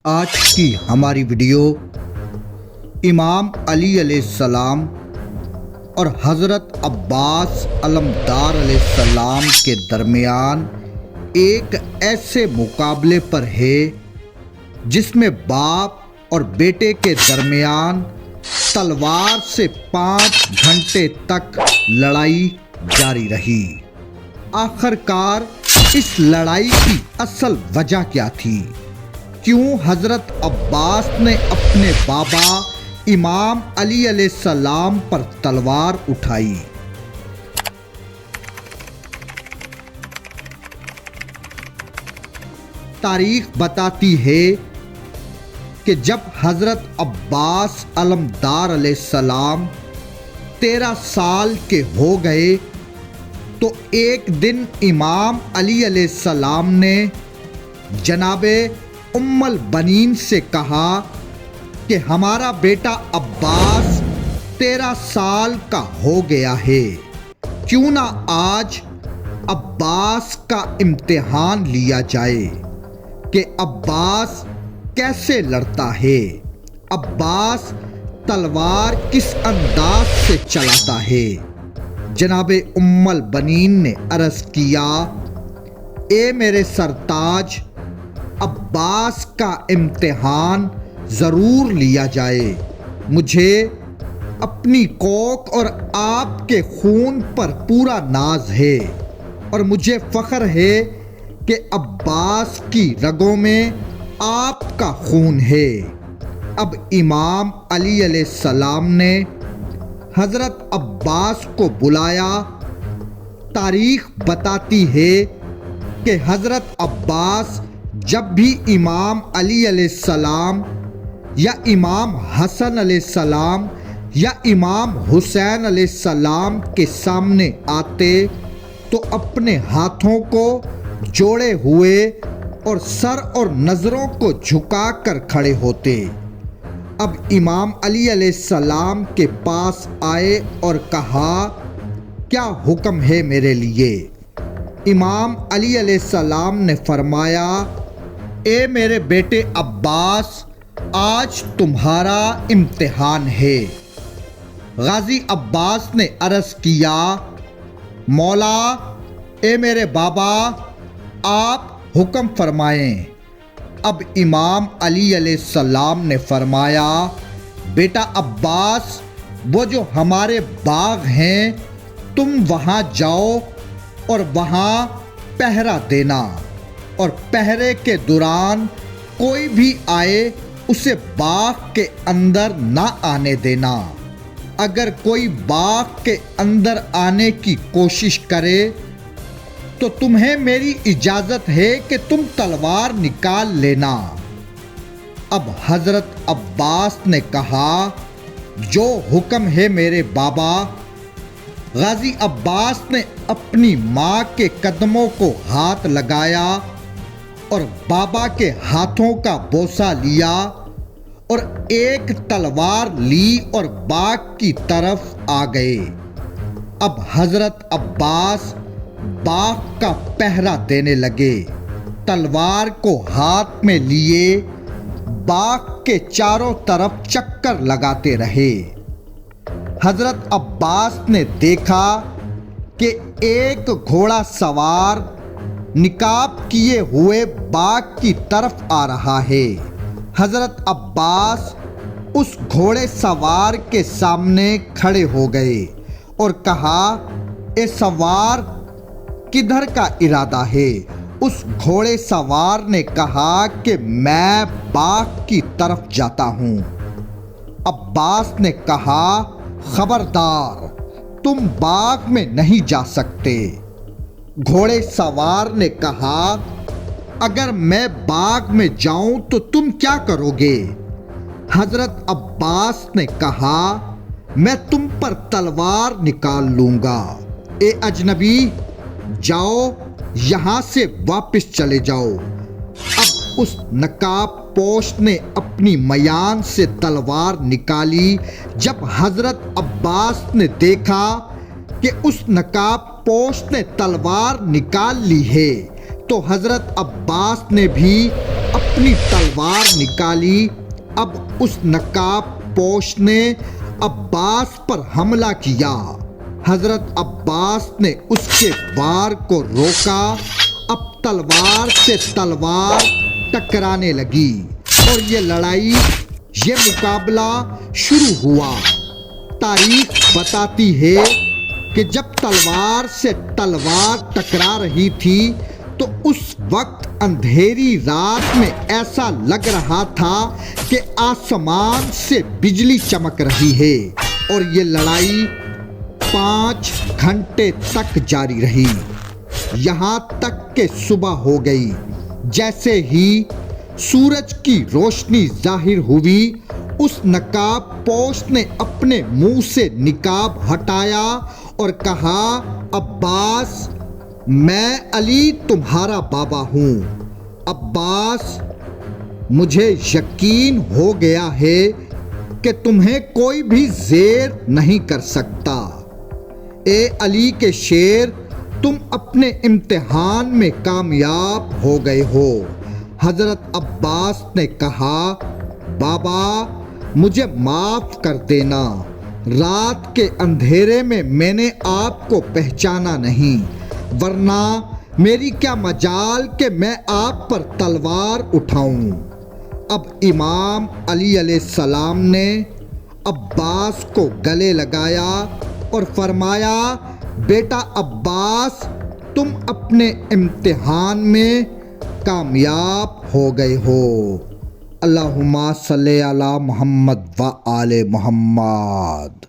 آج کی ہماری ویڈیو امام علی علیہ السلام اور حضرت عباس علمدار علیہ السلام کے درمیان ایک ایسے مقابلے پر ہے جس میں باپ اور بیٹے کے درمیان تلوار سے 5 گھنٹے تک لڑائی جاری رہی۔ آخرکار اس لڑائی کی اصل وجہ کیا تھی؟ کیوں حضرت عباس نے اپنے بابا امام علی علیہ السلام پر تلوار اٹھائی؟ تاریخ بتاتی ہے کہ جب حضرت عباس علمدار علیہ السلام 13 سال کے ہو گئے تو ایک دن امام علی علیہ السلام نے جناب ام البنین سے کہا کہ ہمارا بیٹا عباس 13 سال کا ہو گیا ہے، کیوں نہ آج عباس کا امتحان لیا جائے کہ عباس کیسے لڑتا ہے، عباس تلوار کس انداز سے چلاتا ہے۔ جناب ام البنین نے عرض کیا، اے میرے سرتاج، عباس کا امتحان ضرور لیا جائے۔ مجھے اپنی کوکھ اور آپ کے خون پر پورا ناز ہے اور مجھے فخر ہے کہ عباس کی رگوں میں آپ کا خون ہے۔ اب امام علی علیہ السلام نے حضرت عباس کو بلایا۔ تاریخ بتاتی ہے کہ حضرت عباس جب بھی امام علی علیہ السلام یا امام حسن علیہ السلام یا امام حسین علیہ السلام کے سامنے آتے تو اپنے ہاتھوں کو جوڑے ہوئے اور سر اور نظروں کو جھکا کر کھڑے ہوتے۔ اب امام علی علیہ السلام کے پاس آئے اور کہا، کیا حکم ہے میرے لیے؟ امام علی علیہ السلام نے فرمایا، اے میرے بیٹے عباس، آج تمہارا امتحان ہے۔ غازی عباس نے عرض کیا، مولا، اے میرے بابا، آپ حکم فرمائیں۔ اب امام علی علیہ السلام نے فرمایا، بیٹا عباس، وہ جو ہمارے باغ ہیں تم وہاں جاؤ اور وہاں پہرا دینا، اور پہرے کے دوران کوئی بھی آئے اسے باغ کے اندر نہ آنے دینا۔ اگر کوئی باغ کے اندر آنے کی کوشش کرے تو تمہیں میری اجازت ہے کہ تم تلوار نکال لینا۔ اب حضرت عباس نے کہا، جو حکم ہے میرے بابا۔ غازی عباس نے اپنی ماں کے قدموں کو ہاتھ لگایا اور بابا کے ہاتھوں کا بوسہ لیا اور ایک تلوار لی اور باغ کی طرف آ گئے۔ اب حضرت عباس باغ کا پہرا دینے لگے، تلوار کو ہاتھ میں لیے باغ کے چاروں طرف چکر لگاتے رہے۔ حضرت عباس نے دیکھا کہ ایک گھوڑا سوار نقاب کیے ہوئے باغ کی طرف آ رہا ہے۔ حضرت عباس اس گھوڑے سوار کے سامنے کھڑے ہو گئے اور کہا، اے سوار، کدھر کا ارادہ ہے؟ اس گھوڑے سوار نے کہا کہ میں باغ کی طرف جاتا ہوں۔ عباس نے کہا، خبردار، تم باغ میں نہیں جا سکتے۔ گھوڑے سوار نے کہا، اگر میں باغ میں جاؤں تو تم کیا کرو گے؟ حضرت عباس نے کہا، میں تم پر تلوار نکال لوں گا۔ اے اجنبی، جاؤ، یہاں سے واپس چلے جاؤ۔ اب اس نقاب پوش نے اپنی میان سے تلوار نکالی۔ جب حضرت عباس نے دیکھا کہ اس نقاب پوش نے تلوار نکال لی ہے تو حضرت عباس نے بھی اپنی تلوار نکالی۔ اب اس نقاب پوش نے عباس پر حملہ کیا۔ حضرت عباس نے اس کے وار کو روکا۔ اب تلوار سے تلوار ٹکرانے لگی اور یہ لڑائی، یہ مقابلہ شروع ہوا۔ تاریخ بتاتی ہے کہ جب تلوار سے تلوار ٹکرا رہی تھی تو اس وقت اندھیری رات میں ایسا لگ رہا تھا کہ آسمان سے بجلی چمک رہی ہے، اور یہ لڑائی 5 گھنٹے تک جاری رہی، یہاں تک کہ صبح ہو گئی۔ جیسے ہی سورج کی روشنی ظاہر ہوئی، اس نقاب پوش نے اپنے منہ سے نقاب ہٹایا اور کہا، عباس، میں علی تمہارا بابا ہوں۔ عباس، مجھے یقین ہو گیا ہے کہ تمہیں کوئی بھی زیر نہیں کر سکتا۔ اے علی کے شیر، تم اپنے امتحان میں کامیاب ہو گئے ہو۔ حضرت عباس نے کہا، بابا، مجھے معاف کر دینا، رات کے اندھیرے میں میں نے آپ کو پہچانا نہیں، ورنہ میری کیا مجال کہ میں آپ پر تلوار اٹھاؤں۔ اب امام علی علیہ السلام نے عباس کو گلے لگایا اور فرمایا، بیٹا عباس، تم اپنے امتحان میں کامیاب ہو گئے ہو۔ اللہم صلی علی محمد و آل محمد۔